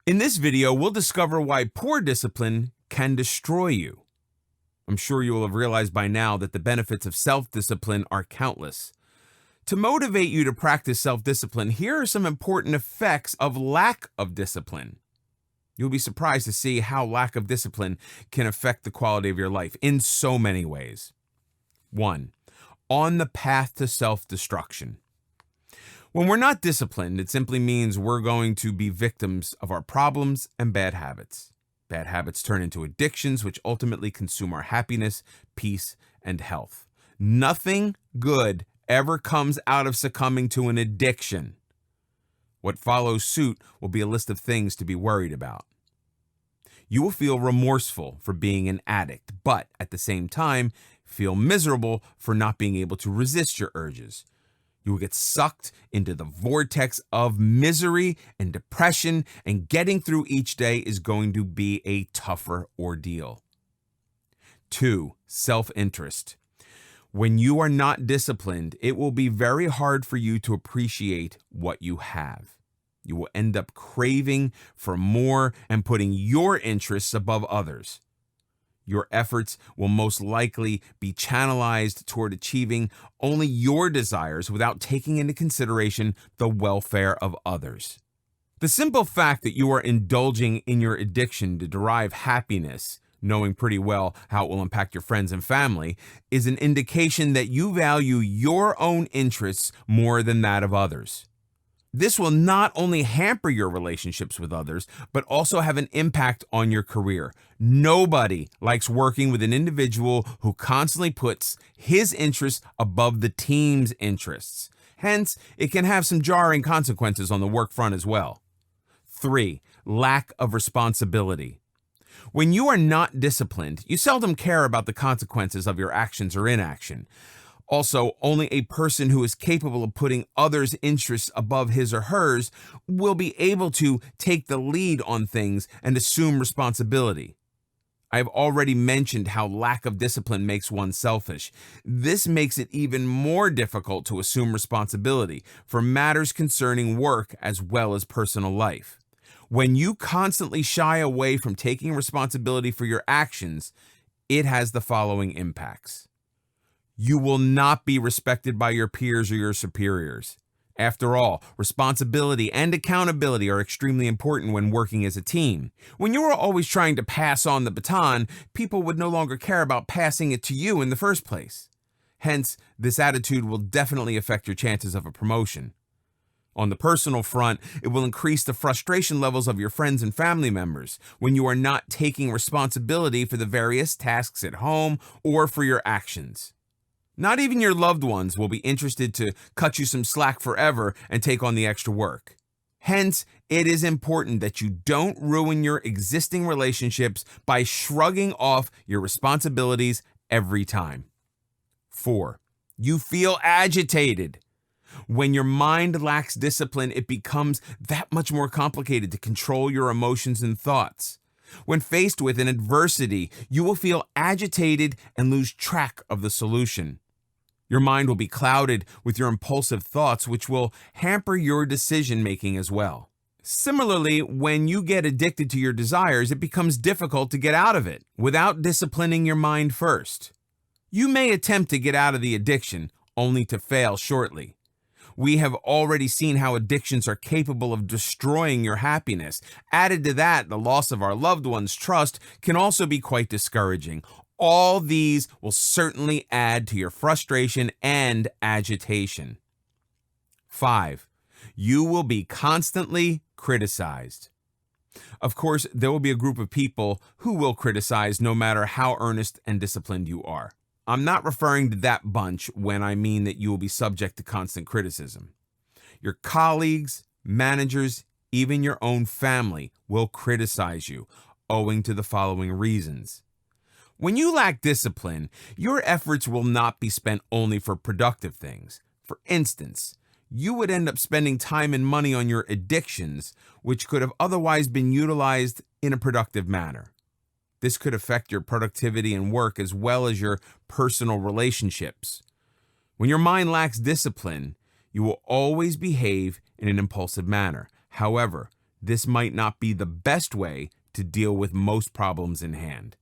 In this video, we'll discover why poor discipline can destroy you. I'm sure you will have realized by now that the benefits of self-discipline are countless. To motivate you to practice self-discipline, here are some important effects of lack of discipline. You'll be surprised to see how lack of discipline can affect the quality of your life in so many ways. 1. On the path to self-destruction. When we're not disciplined, it simply means we're going to be victims of our problems and bad habits. Bad habits turn into addictions, which ultimately consume our happiness, peace, and health. Nothing good ever comes out of succumbing to an addiction. What follows suit will be a list of things to be worried about. You will feel remorseful for being an addict, but at the same time, feel miserable for not being able to resist your urges. You will get sucked into the vortex of misery and depression, and getting through each day is going to be a tougher ordeal. 2. Self-interest. When you are not disciplined, it will be very hard for you to appreciate what you have. You will end up craving for more and putting your interests above others. Your efforts will most likely be channelized toward achieving only your desires without taking into consideration the welfare of others. The simple fact that you are indulging in your addiction to derive happiness, knowing pretty well how it will impact your friends and family, is an indication that you value your own interests more than that of others. This will not only hamper your relationships with others, but also have an impact on your career. Nobody likes working with an individual who constantly puts his interests above the team's interests. Hence, it can have some jarring consequences on the work front as well. 3. Lack of responsibility. When you are not disciplined, you seldom care about the consequences of your actions or inaction. Also, only a person who is capable of putting others' interests above his or hers will be able to take the lead on things and assume responsibility. I have already mentioned how lack of discipline makes one selfish. This makes it even more difficult to assume responsibility for matters concerning work as well as personal life. When you constantly shy away from taking responsibility for your actions, it has the following impacts. You will not be respected by your peers or your superiors. After all, responsibility and accountability are extremely important when working as a team. When you are always trying to pass on the baton, people would no longer care about passing it to you in the first place. Hence, this attitude will definitely affect your chances of a promotion. On the personal front, it will increase the frustration levels of your friends and family members when you are not taking responsibility for the various tasks at home or for your actions. Not even your loved ones will be interested to cut you some slack forever and take on the extra work. Hence, it is important that you don't ruin your existing relationships by shrugging off your responsibilities every time. 4. You feel agitated. When your mind lacks discipline, it becomes that much more complicated to control your emotions and thoughts. When faced with an adversity, you will feel agitated and lose track of the solution. Your mind will be clouded with your impulsive thoughts, which will hamper your decision-making as well. Similarly, when you get addicted to your desires, it becomes difficult to get out of it without disciplining your mind first. You may attempt to get out of the addiction, only to fail shortly. We have already seen how addictions are capable of destroying your happiness. Added to that, the loss of our loved ones' trust can also be quite discouraging. All these will certainly add to your frustration and agitation. 5. You will be constantly criticized. Of course, there will be a group of people who will criticize no matter how earnest and disciplined you are. I'm not referring to that bunch when I mean that you will be subject to constant criticism. Your colleagues, managers, even your own family will criticize you, owing to the following reasons. When you lack discipline, your efforts will not be spent only for productive things. For instance, you would end up spending time and money on your addictions, which could have otherwise been utilized in a productive manner. This could affect your productivity and work as well as your personal relationships. When your mind lacks discipline, you will always behave in an impulsive manner. However, this might not be the best way to deal with most problems in hand.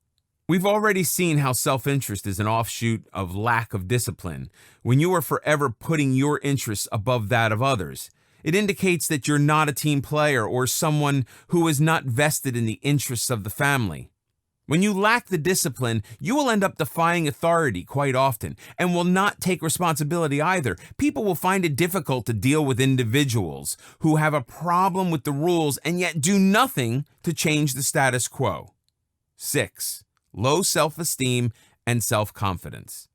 We've already seen how self-interest is an offshoot of lack of discipline. When you are forever putting your interests above that of others, it indicates that you're not a team player or someone who is not vested in the interests of the family. When you lack the discipline, you will end up defying authority quite often and will not take responsibility either. People will find it difficult to deal with individuals who have a problem with the rules and yet do nothing to change the status quo. 6. Low self-esteem and self-confidence.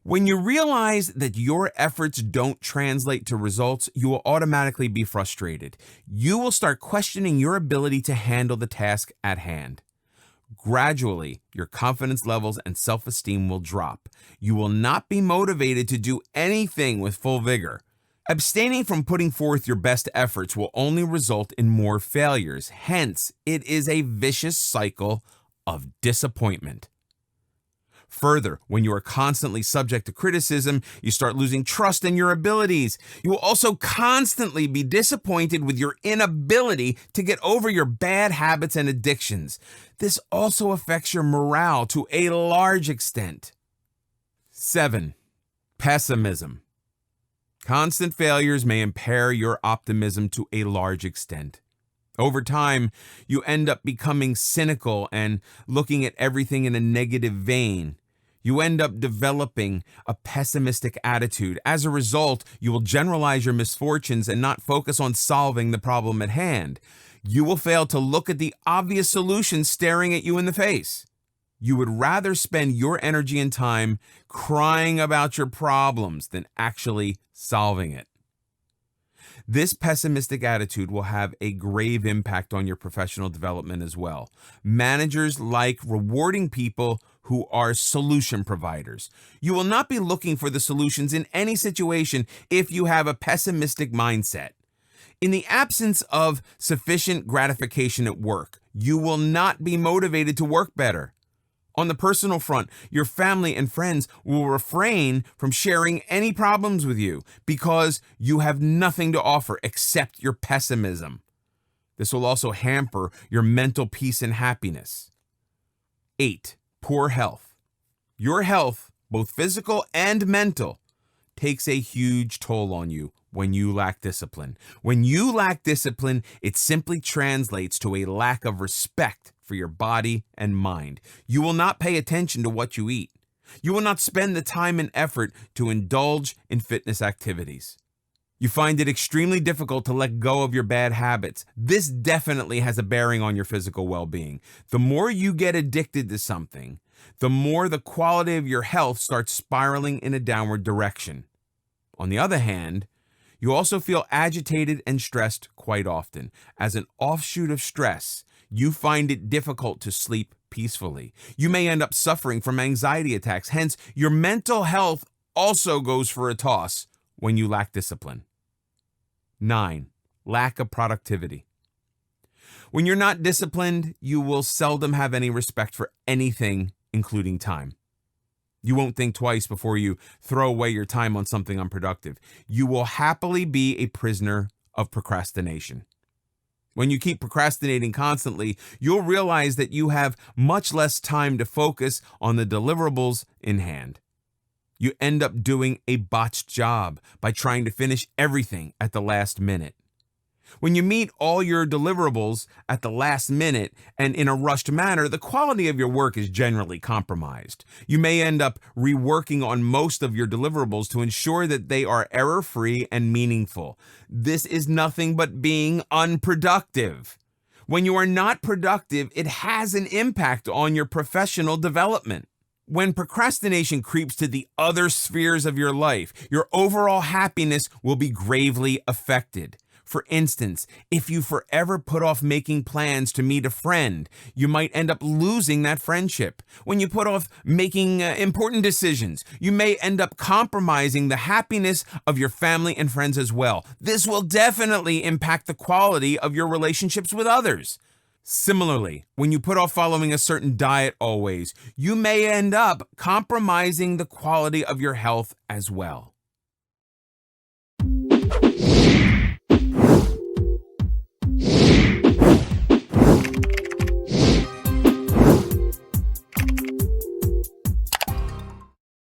When you realize that your efforts don't translate to results, you will automatically be frustrated. You will start questioning your ability to handle the task at hand. Gradually, your confidence levels and self-esteem will drop. You will not be motivated to do anything with full vigor. Abstaining from putting forth your best efforts will only result in more failures. Hence, it is a vicious cycle of disappointment. Further, when you are constantly subject to criticism, you start losing trust in your abilities. You will also constantly be disappointed with your inability to get over your bad habits and addictions. This also affects your morale to a large extent. 7. Pessimism. Constant failures may impair your optimism to a large extent. Over time, you end up becoming cynical and looking at everything in a negative vein. You end up developing a pessimistic attitude. As a result, you will generalize your misfortunes and not focus on solving the problem at hand. You will fail to look at the obvious solution staring at you in the face. You would rather spend your energy and time crying about your problems than actually solving it. This pessimistic attitude will have a grave impact on your professional development as well. Managers like rewarding people who are solution providers. You will not be looking for the solutions in any situation if you have a pessimistic mindset. In the absence of sufficient gratification at work, you will not be motivated to work better. On the personal front, your family and friends will refrain from sharing any problems with you because you have nothing to offer except your pessimism. This will also hamper your mental peace and happiness. 8. Poor health. Your health, both physical and mental, takes a huge toll on you when you lack discipline. When you lack discipline, it simply translates to a lack of respect for your body and mind. You will not pay attention to what you eat. You will not spend the time and effort to indulge in fitness activities. You find it extremely difficult to let go of your bad habits. This definitely has a bearing on your physical well-being. The more you get addicted to something, the more the quality of your health starts spiraling in a downward direction. On the other hand, you also feel agitated and stressed quite often. As an offshoot of stress, you find it difficult to sleep peacefully. You may end up suffering from anxiety attacks. Hence, your mental health also goes for a toss when you lack discipline. 9. Lack of productivity. When you're not disciplined, you will seldom have any respect for anything, including time. You won't think twice before you throw away your time on something unproductive. You will happily be a prisoner of procrastination. When you keep procrastinating constantly, you'll realize that you have much less time to focus on the deliverables in hand. You end up doing a botched job by trying to finish everything at the last minute. When you meet all your deliverables at the last minute and in a rushed manner, the quality of your work is generally compromised. You may end up reworking on most of your deliverables to ensure that they are error-free and meaningful. This is nothing but being unproductive. When you are not productive, it has an impact on your professional development. When procrastination creeps to the other spheres of your life, your overall happiness will be gravely affected. For instance, if you forever put off making plans to meet a friend, you might end up losing that friendship. When you put off making important decisions, you may end up compromising the happiness of your family and friends as well. This will definitely impact the quality of your relationships with others. Similarly, when you put off following a certain diet always, you may end up compromising the quality of your health as well.